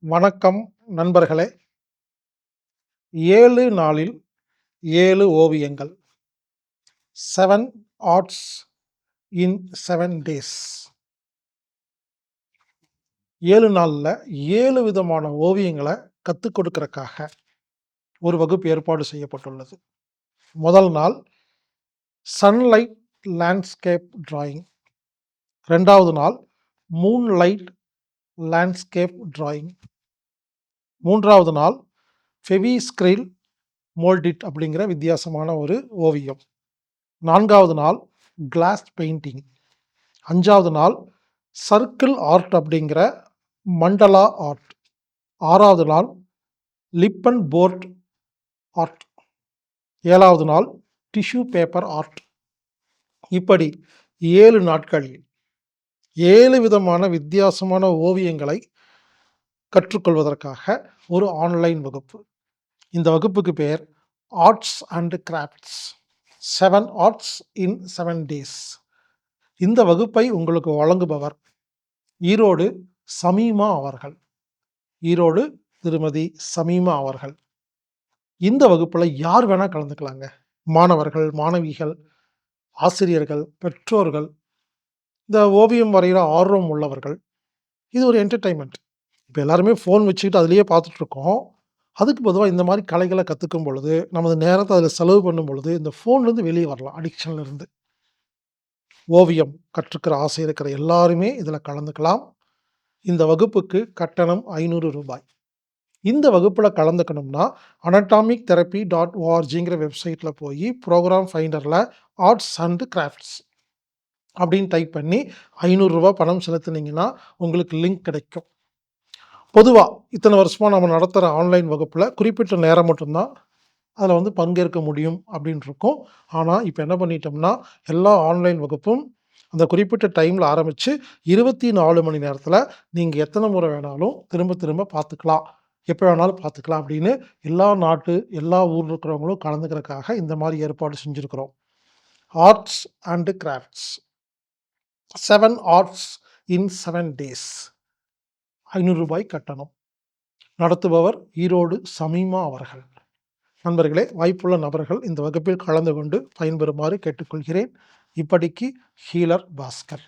வணக்கம் நண்பர்களே. 7 நாளில் 7 ஓவியங்கள். 7 ஆர்ட்ஸ் இன் 7 டேஸ். 7 நாள்ல 7 விதமான ஓவியங்கள கத்துக் கொடுக்கறக்காக ஒரு வகுப்பு ஏற்பாடு செய்யப்பட்டுள்ளது. முதல் நாள் சன்லைட் லேண்ட்ஸ்கேப் டிராயிங். 2வது நாள் மூன்லைட் லேண்ட்ஸ்கேப் டிராயிங். 3வது நாள் ஃபெவிஸ்கிரில் மோல்டிட் அப்படிங்கிற வித்தியாசமான ஒரு ஓவியம். 4வது நாள் கிளாஸ் பெயிண்டிங். 5வது நாள் சர்க்கிள் ஆர்ட் அப்படிங்கிற மண்டலா ஆர்ட். 6வது நாள் லிப் அண்ட் போர்ட் ஆர்ட். 7வது நாள் டிஷ்யூ பேப்பர் ஆர்ட். இப்படி 7 நாட்களில் 7 விதமான வித்தியாசமான ஓவியங்களை கற்றுக்கொள்வதற்காக ஒரு ஆன்லைன் வகுப்பு. இந்த வகுப்புக்கு பெயர் arts and crafts 7 arts in 7 days. இந்த வகுப்பை உங்களுக்கு வழங்குபவர் ஈரோடு சமீமா அவர்கள். ஈரோடு திருமதி சமீமா அவர்கள். இந்த வகுப்புல யார் வேணா கலந்துக்கலாங்க. மாணவர்கள், மாணவிகள், ஆசிரியர்கள், பெற்றோர்கள், இந்த ஓவியம் வரைகிற ஆர்வம் உள்ளவர்கள். இது ஒரு என்டர்டெயின்மெண்ட். இப்போ எல்லாருமே ஃபோன் வச்சுக்கிட்டு அதிலேயே பார்த்துட்டு இருக்கோம். அதுக்கு பொதுவா இந்த மாதிரி கலைகளை கத்துக்கும் பொழுது, நமது நேரத்த அதில செலவு பண்ணும் பொழுது, இந்த ஃபோன்லேருந்து வெளியே வரலாம். அடிக்ஷன்ல இருந்து. ஓவியம் கற்றுக்கிற ஆசை இருக்கிற எல்லாருமே இதில கலந்துக்கலாம். இந்த வகுப்புக்கு கட்டணம் ரூ. 500. இந்த வகுப்புல கலந்துக்கணும்னா anatomic-therapy.orgங்கிற வெப்சைட்ல போய் புரோகிராம் ஃபைண்டர்ல ஆர்ட்ஸ் அண்ட் கிராஃப்ட்ஸ் அப்படின்னு டைப் பண்ணி ரூ. 500 பணம் செலுத்துனீங்கன்னா உங்களுக்கு லிங்க் கிடைக்கும். பொதுவா இத்தனை வருஷமா நம்ம நடத்துற ஆன்லைன் வகுப்புல குறிப்பிட்ட நேரம் மட்டும் தான் அதில வந்து பங்கேற்க முடியும் அப்படின்னு இருக்கும். ஆனா, இப்ப என்ன பண்ணிட்டோம்னா, எல்லா ஆன்லைன் வகுப்பும் அந்த குறிப்பிட்ட டைம்ல ஆரம்பிச்சு 24 மணி நேரத்தில நீங்க எத்தனை முறை வேணாலும் திரும்ப திரும்ப பார்த்துக்கலாம். எப்ப வேணாலும் பார்த்துக்கலாம் அப்படின்னு எல்லா ஊர்ல இருக்கிறவங்களும் கலந்துக்கிறதுக்காக இந்த மாரி ஏற்பாடு செஞ்சிருக்கிறோம். Arts and crafts 7 arts in 7 days. ரூ. 500 கட்டணம். நடத்துபவர் ஈரோடு சமீமா அவர்கள். நண்பர்களே, வாய்ப்புள்ள நபர்கள் இந்த வகுப்பில் கலந்து கொண்டு பயன்பெறுமாறு கேட்டுக்கொள்கிறேன். இப்படிக்கு ஹீலர் பாஸ்கர்.